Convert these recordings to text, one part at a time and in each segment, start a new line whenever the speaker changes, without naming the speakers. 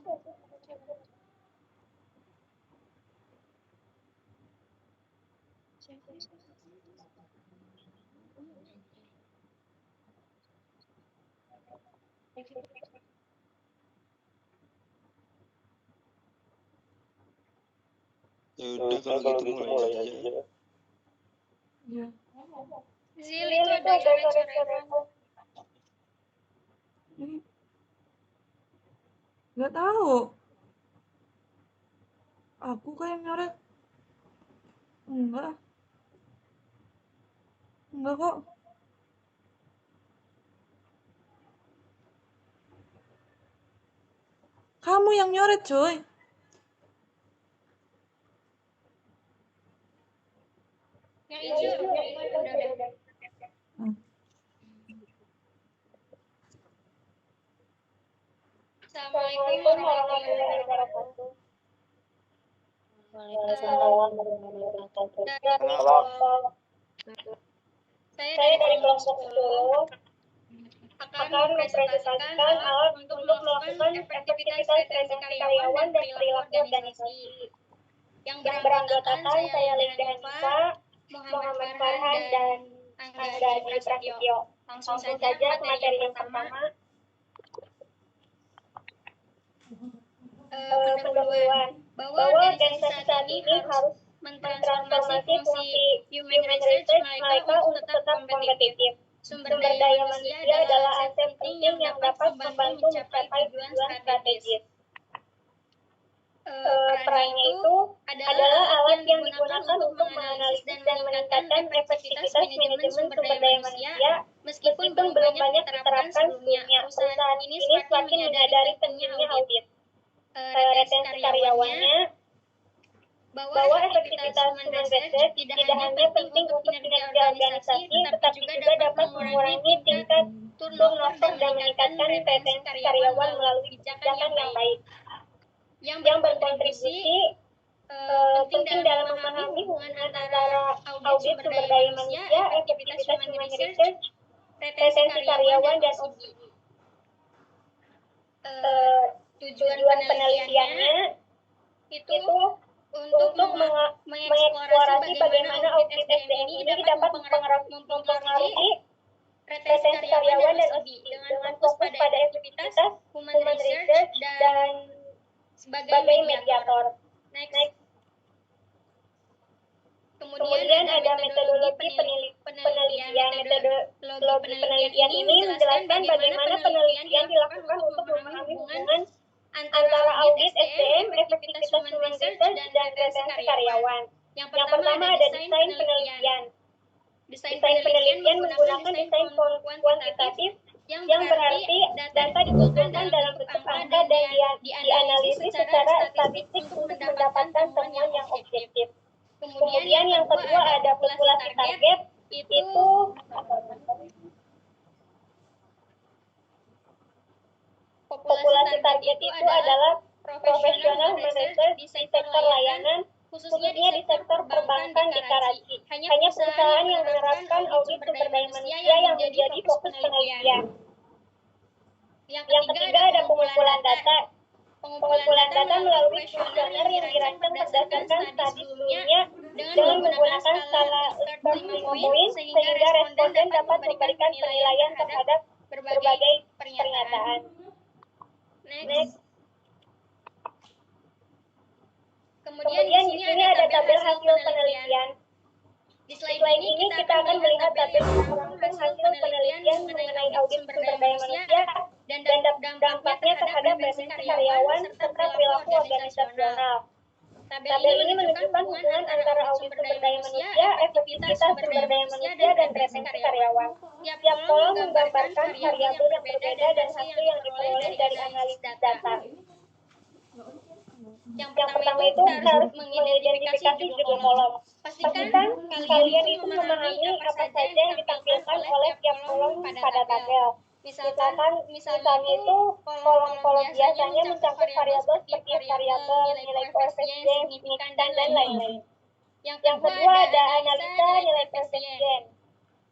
Ya udah kalau gitu mulai aja.
Ya.
Zil itu ada coret-coretan.
Nggak tahu. Aku kayak nyoret. Enggak. Enggak kok. Kamu yang nyoret, coy.
Yang hijau. Udah. Assalamualaikum warahmatullahi wabarakatuh.
Waalaikumsalam warahmatullahi wabarakatuh.
Saya dari kelompok 10 akan mempresentasikan alat untuk melakukan efektivitas retensi karyawan dan perilaku organisasi. Yang beranggotakan saya Lika Hanifa, Muhammad Farhan, dan Angga Dwi Prasetyo. Langsung saja ke materi yang pertama. Pendahuluan bahwa organisasi saat ini harus mentransformasi fungsi human research mereka untuk tetap kompetitif. Sumber daya manusia adalah aset penting yang dapat membantu mencapai tujuan strategis. Perannya itu adalah alat yang digunakan untuk menganalisis dan meningkatkan efektivitas manajemen sumber daya manusia meskipun belum banyak diterapkan sebelumnya. Perusahaan ini semakin menyadari pentingnya audit retensi karyawannya, bahwa efektivitas human research tidak hanya penting untuk kinerja organisasi, tetapi juga dapat mengurangi tingkat turnover dan meningkatkan retensi karyawan melalui kebijakan yang baik. Yang berkontribusi penting dalam memahami hubungan antara audit sumber daya manusia, efektivitas human research, retensi karyawan, dan ODI. Tujuan penelitiannya itu untuk mengeksplorasi bagaimana audit SDM ini dapat mempengaruhi retensi karyawan dan ODI dengan fokus pada efektivitas human research dan sebagai mediator. Next. Kemudian ada metodologi penelitian. Metodologi penelitian ini menjelaskan bagaimana penelitian dilakukan untuk memahami hubungan antara audit SDM, efektivitas human research, dan retensi karyawan. Yang pertama ada desain penelitian. Desain penelitian menggunakan desain kuantitatif yang berarti data dikumpulkan dalam bentuk angka dan dianalisis secara statistik untuk mendapatkan temuan yang objektif. Kemudian yang kedua ada populasi target, itu populasi target itu adalah profesional human research di sektor layanan, khususnya di sektor perbankan di Karachi. Hanya perusahaan yang menerapkan audit sumber daya manusia yang menjadi fokus penelitian. Yang ketiga ada pengumpulan data. Pengumpulan data melalui kuesioner yang dirancang berdasarkan studi sebelumnya dengan menggunakan skala Likert 5 poin sehingga responden dapat memberikan penilaian terhadap berbagai pernyataan. Next. Kemudian di sini ada tabel hasil penelitian. Di slide ini kita akan melihat tabel langsung hasil penelitian mengenai audit sumber daya manusia dan dampaknya terhadap retensi karyawan serta perilaku organisasional. Tabel ini menunjukkan hubungan antara audit sumber daya manusia, efektivitas sumber daya manusia, dan retensi karyawan. Tiap kolom menggambarkan variabel yang berbeda dan hasil yang diperoleh dari analisis data. Yang pertama itu harus mengidentifikasi judul kolom. Pastikan kalian itu memahami apa saja yang ditampilkan oleh tiap kolom pada tabel. Misalnya itu kolom-kolom biasanya mencakup variabel seperti variabel nilai koefisien, signifikan, dan lain-lain. Yang kedua ada analisa nilai koefisien.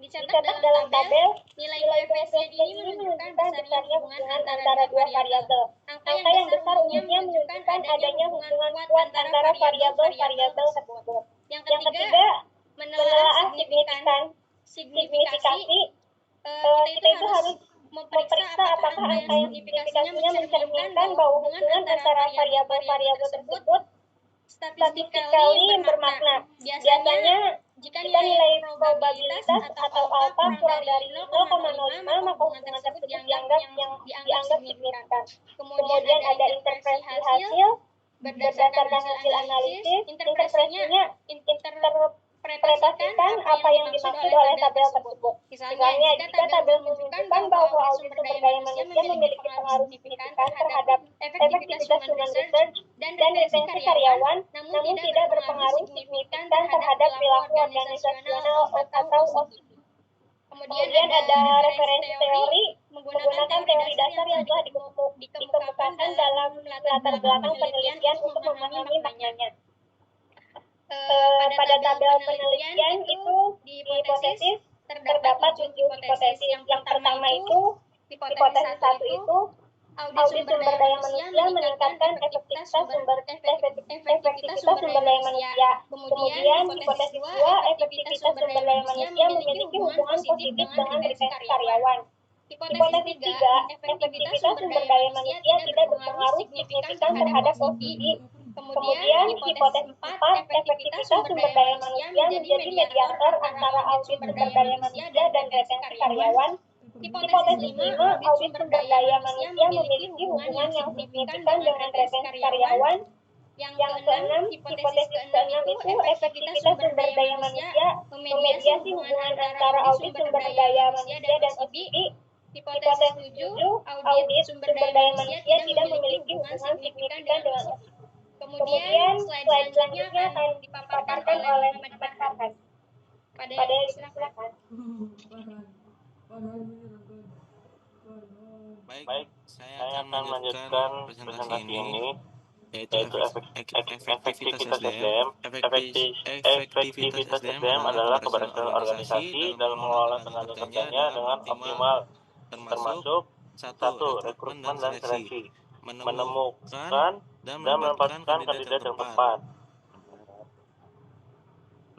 Dicatat dalam tabel, nilai koefisien ini menunjukkan besarnya hubungan antara dua variabel. Angka yang besar umumnya menunjukkan adanya hubungan kuat antara variabel-variabel tersebut. Yang ketiga, menelaah signifikasi. Kita itu harus memeriksa apakah angka yang signifikasinya mencerminkan bahwa hubungan antara variabel-variabel tersebut statistically bermakna. Biasanya, jika nilai probabilitas atau alfa kurang dari 0,05, maka hubungan tersebut dianggap signifikan. Kemudian ada interpretasi hasil berdasarkan hasil analisis. Interpretasinya interpretasikan apa yang dimaksud oleh tabel tersebut. Misalnya, jika tabel menunjukkan bahwa audit sumber daya manusia memiliki pengaruh signifikan terhadap efektivitas human research dan retensi karyawan, namun tidak berpengaruh signifikan terhadap perilaku organisasional atau OCD. Kemudian ada referensi teori menggunakan teori dasar yang telah dikemukakan dalam latar belakang penelitian untuk memahami maknanya. Pada tabel penelitian itu di hipotesis terdapat 7 hipotesis. Yang pertama itu hipotesis 1 itu audit sumber daya manusia meningkatkan efektivitas sumber daya manusia. Kemudian hipotesis 2 efektivitas sumber daya manusia memiliki hubungan positif dengan retensi karyawan. Hipotesis 3 efektivitas sumber daya manusia tidak berpengaruh signifikan terhadap OCD. Kemudian hipotesis 4 efektivitas sumber daya manusia menjadi mediator antara audit sumber daya manusia dan retensi karyawan. Hipotesis 5 audit sumber daya manusia memiliki hubungan yang signifikan dengan retensi karyawan. Yang keenam, hipotesis keenam itu efektivitas sumber daya manusia memediasi hubungan antara audit sumber daya manusia dan OCD. Hipotesis 7 audit sumber daya manusia tidak memiliki hubungan signifikan dengan OCD. Kemudian slide selanjutnya akan dipaparkan oleh Muhammad Farhan. Pada silakan.
Baik, saya akan melanjutkan presentasi ini, yaitu efektivitas SDM. Efektivitas SDM adalah keberhasilan organisasi dalam mengelola tenaga kerjanya dengan optimal, termasuk 1. Rekrutmen dan seleksi, menemukan dan menempatkan kandidat yang tepat.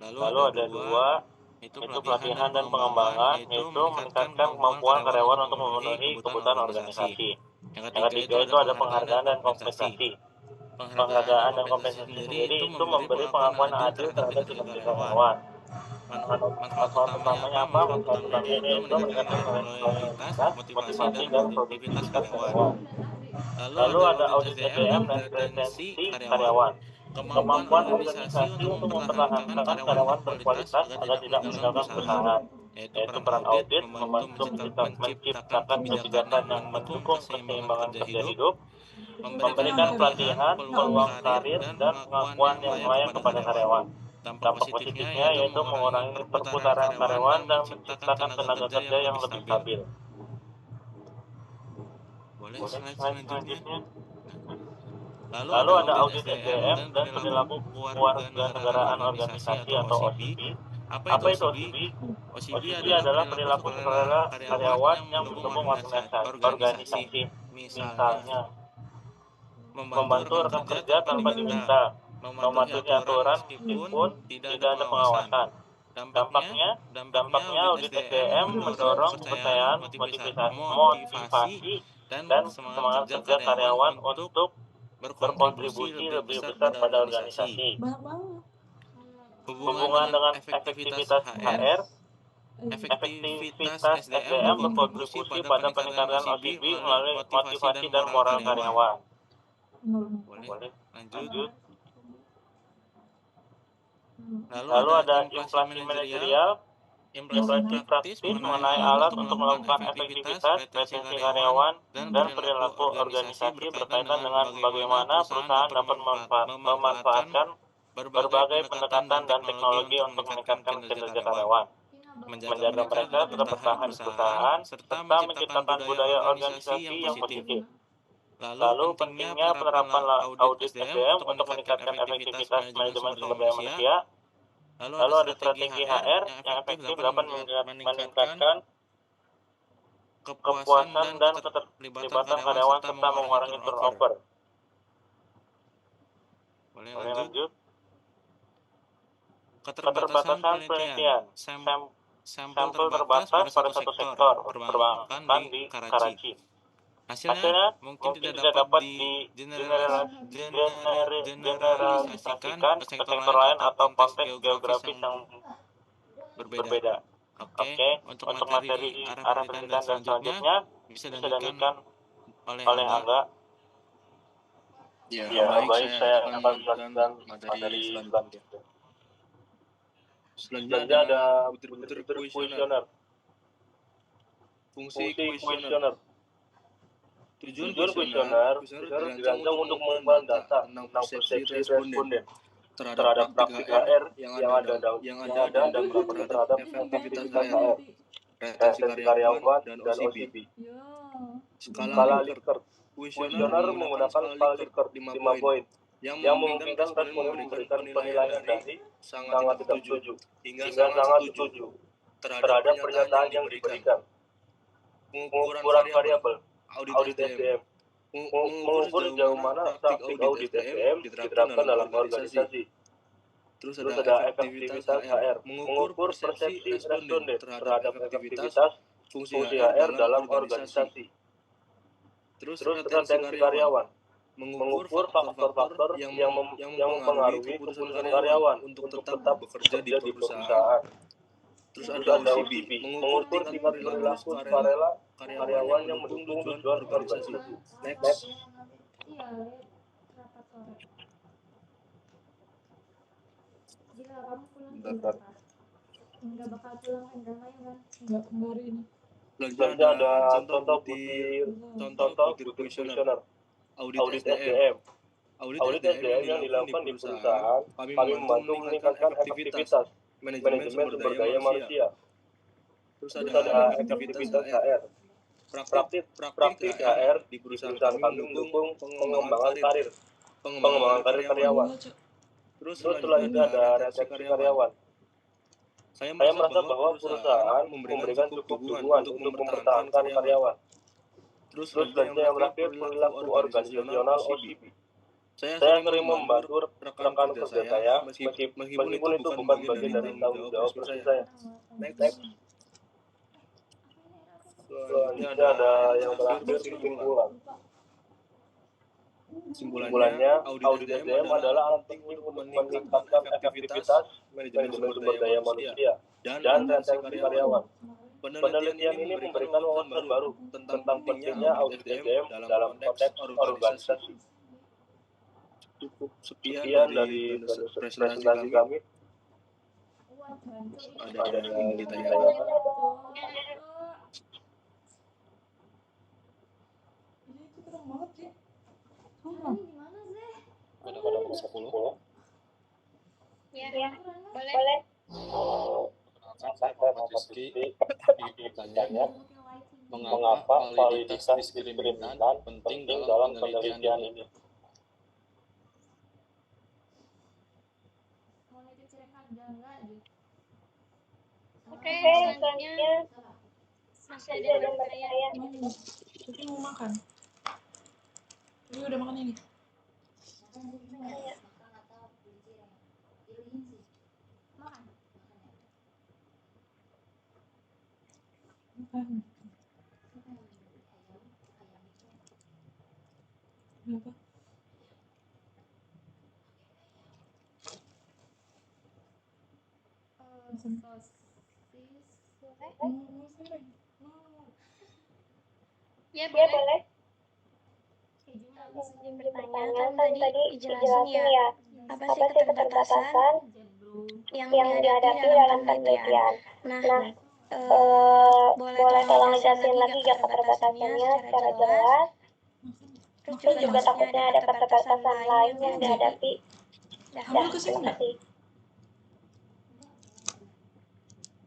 Lalu ada 2, itu pelatihan dan pengembangan, yaitu meningkatkan kemampuan karyawan untuk memenuhi kebutuhan organisasi. Yang ketiga itu ada penghargaan dan kompensasi. Penghargaan dan kompensasi sendiri itu memberi pengakuan adil terhadap kinerja karyawan. Manfaat utamanya apa? Manfaat utamanya itu meningkatkan loyalitas, motivasi, dan produktivitas karyawan. Lalu ada audit SDM dan retensi karyawan. Kemampuan organisasi untuk mempertahankan karyawan berkualitas agar tidak meninggalkan perusahaan, yaitu peran audit membantu menciptakan kebijakan yang mendukung keseimbangan kerja hidup, memberikan pelatihan, peluang karir, dan pengakuan yang layak kepada karyawan. Dampak positifnya yaitu mengurangi perputaran karyawan dan menciptakan tenaga kerja yang lebih stabil. Boleh slide selanjutnya. Lalu ada audit SDM dan perilaku kewarganegaraan organisasi atau OCB. Apa itu OCB? OCB adalah perilaku sukarela karyawan yang mendukung organisasi. Misalnya, membantu rekan kerja tanpa diminta, mematuhi aturan meskipun tidak ada pengawasan. Dampaknya audit SDM mendorong kepercayaan, motivasi, dan semangat kerja karyawan untuk berkontribusi lebih besar pada organisasi. Hubungan dengan efektivitas HR. Efektivitas SDM berkontribusi pada peningkatan OCB melalui motivasi dan moral karyawan. Boleh lanjut. Lalu ada inflasi manajerial. Inflasi praktis mengenai alat untuk melakukan efektivitas, retensi karyawan, dan perilaku organisasi berkaitan dengan bagaimana perusahaan dapat memanfaatkan berbagai pendekatan dan teknologi untuk meningkatkan kinerja karyawan, menjaga mereka tetap bertahan di perusahaan, serta menciptakan budaya organisasi yang positif. Lalu pentingnya penerapan audit SDM untuk meningkatkan efektivitas manajemen sumber daya manusia. Lalu ada strategi HR yang efektif dapat meningkatkan kepuasan dan keterlibatan karyawan serta mengurangi turnover.
Boleh
Boleh
lanjut.
lanjut.
Keterbatasan penelitian. Sampel terbatas pada satu sektor perbankan di Karachi. Hasilnya mungkin tidak dapat generalisasikan ke sektor lain atau konteks geografis yang berbeda. Oke, untuk materi arah penelitian dan selanjutnya bisa dilanjutkan oleh Angga.
Ya, baik, saya akan melanjutkan materi selanjutnya. Selanjutnya ada butir-butir kuesioner. Fungsi kuesioner. Tujuan kuesioner dirancang untuk mengumpulkan data tentang persepsi responden terhadap praktik HR yang ada dan berdampak terhadap efektivitas HR, retensi karyawan, dan OCB.
Ya.
Skala Likert. Kuesioner menggunakan skala Likert 5 poin yang memungkinkan responden memberikan penilaian dari sangat tidak setuju hingga sangat setuju terhadap pernyataan yang diberikan. Pengukuran variabel audit SDM. Mengukur sejauh mana praktik audit SDM diterapkan dalam organisasi. Terus ada efektivitas HR. Mengukur persepsi responden terhadap efektivitas fungsi HR dalam organisasi. Terus retensi karyawan. Mengukur faktor-faktor yang mempengaruhi keputusan karyawan untuk tetap bekerja di perusahaan. Terus ada OCB. Mengukur tingkat perilaku sukarela karyawan yang mendukung tujuan organisasi. Next.
Iya, rapat sore. Jika kamu pulang jam berapa? Enggak bakal pulang kan, udah main kan?
Enggak hari ini.
Selanjutnya ada contoh butir kuesioner. Audit SDM. Audit SDM yang dilakukan di perusahaan kami membantu meningkatkan efektivitas manajemen sumber daya manusia. Terus ada efektivitas HR. Praktik HR di perusahaan kami mendukung pengembangan karir karyawan. Terus selanjutnya ada retensi karyawan. Saya merasa bahwa perusahaan memberikan cukup dukungan untuk mempertahankan karyawan. Terus selanjutnya yang terakhir perilaku organisasional OCB. Saya sering membantu rekan kerja saya meskipun itu bukan bagian dari tanggung jawab resmi saya. Next. Selanjutnya ada yang terakhir kesimpulan. Kesimpulannya, audit SDM adalah alat penting untuk meningkatkan efektivitas manajemen sumber daya manusia dan retensi karyawan. Penelitian ini memberikan wawasan baru tentang pentingnya audit SDM dalam konteks organisasi. Cukup sekian dari presentasi kami. Ada yang ditanyakan?
Ini itu terang banget sih.
Ini gimana sih?
Pada 10.
Ya, boleh.
Saya Muhammad Rizky bertanya, mengapa validitas diskriminan penting dalam penelitian ini?
Mau nitip cek harga enggak, Ju? Oke, selanjutnya masih ada yang bertanya.
Ini. Tapi mau makan. Ini udah makan ini.
Makan.
Makan. Berapa?
Sosis boleh?
Sering.
Ya, boleh. Izin bertanya, kan tadi dijelasin ya, apa sih keterbatasan yang dihadapi dalam penelitian. Nah, boleh tolong jelasin lagi gak keterbatasannya secara jelas? Terus juga takutnya ada keterbatasan lain yang dihadapi.
Ambil ke sini nggak?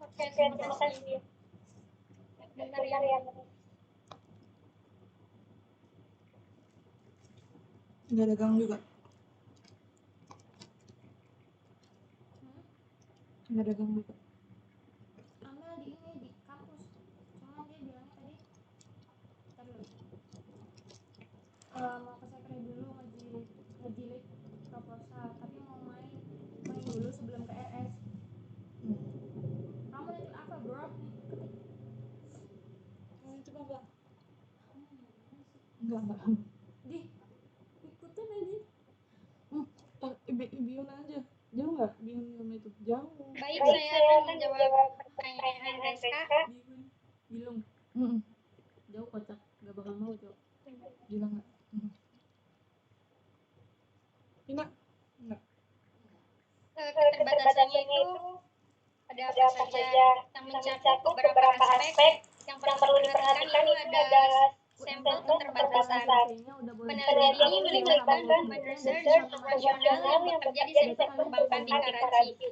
Oke, terima kasih. Bentar ya.
Nggak ada gang juga. Nggak ada gang juga.
Ambil di kampus. Cuma dia bilangnya tadi
mau ke sekre dulu ngejilid proposal, tapi mau main dulu sebelum ke RS. Kamu itu apa bro? Itu apa? Enggak. Di ikutin aja. Bion aja. Jauh nggak Bion itu? Jauh.
Baik, saya akan menjawab pertanyaan Reska.
Bilung. Jauh kocak, nggak bakal mau jauh. Gila nggak? Enggak.
Keterbatasannya itu ada apa saja yang mencakup beberapa aspek. Yang perlu diperhatikan itu ada sampel keterbatasan. Penelitian ini melibatkan human research internasional yang bekerja di sektor perbankan di Karachi,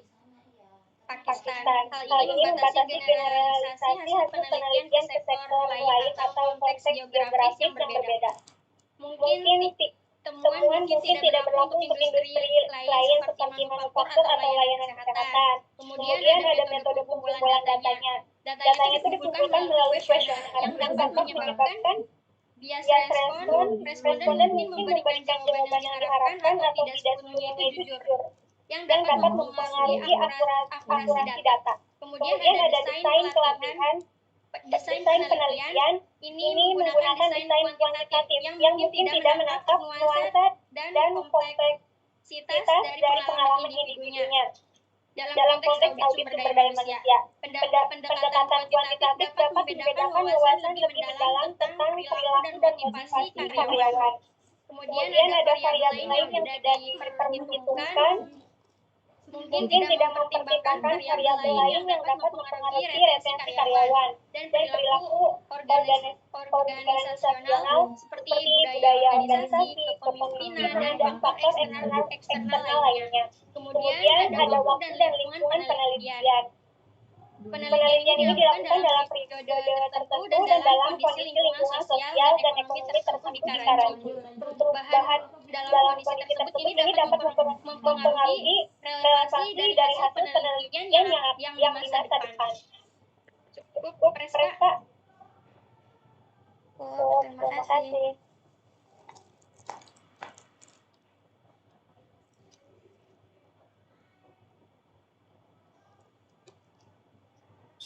Pakistan. Hal ini membatasi generalisasi hasil penelitian ke sektor lain atau konteks geografis yang berbeda. Mungkin temuan mungkin tidak berlaku untuk industri lain seperti manufaktur atau layanan kesehatan. Kemudian ada metode pengumpulan datanya. Datanya itu dikumpulkan melalui kuesioner yang dapat menyebabkan bias respon. Responden mungkin memberikan jawaban yang diharapkan atau tidak sepenuhnya itu jujur, yang dapat mempengaruhi akurasi data. Kemudian ada desain penelitian. Ini menggunakan desain kuantitatif yang mungkin tidak menangkap nuansa dan kompleksitas dari pengalaman individunya. Dalam konteks audit sumber daya manusia, pendekatan kuantitatif dapat membedakan wawasan lebih mendalam tentang perilaku dan motivasi karyawan. Kemudian ada variabel lain yang tidak diperhitungkan, mungkin tidak mempertimbangkan variabel lain yang dapat mempengaruhi retensi karyawan dan perilaku organisasional seperti budaya organisasi, kepemimpinan, dan faktor eksternal lainnya. Kemudian ada waktu dan lingkungan penelitian. Penelitian ini dilakukan dalam periode tertentu dan dalam kondisi lingkungan sosial dan ekonomi tertentu di Karachi. Perubahan dalam kondisi tersebut ini dapat mempengaruhi relevansi dari hasil penelitian yang di masa depan. Cukup, Reska. Terima kasih.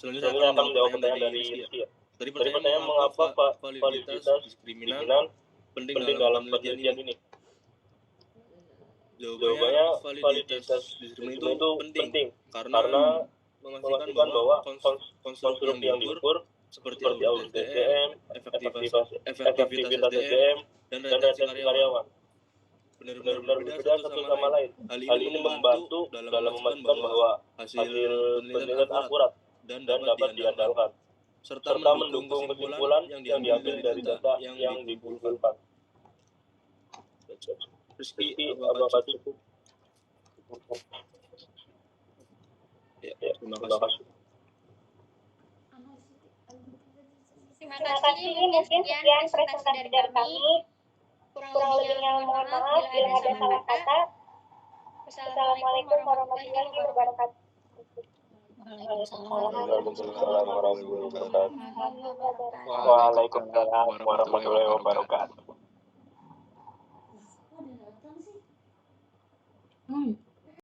Selanjutnya akan menjawab pertanyaan dari Rizky. Tadi pertanyaan mengapa validitas diskriminan penting dalam penelitian ini? Jawabannya validitas diskriminan itu penting karena memastikan bahwa konstruk yang diukur seperti audit SDM, efektivitas SDM, dan retensi karyawan benar-benar berbeda satu sama lain. Hal ini membantu dalam memastikan bahwa hasil penelitian akurat dan dapat diandalkan, serta mendukung kesimpulan yang diambil dari data yang dikumpulkan. Rizky, apakah cukup? Ya, terima kasih.
Terima kasih, mungkin sekian presentasi dari kami. Kurang lebihnya mohon maaf bila ada salah kata. Wassalamualaikum warahmatullahi wabarakatuh.
Waalaikumsalam warahmatullahi wabarakatuh.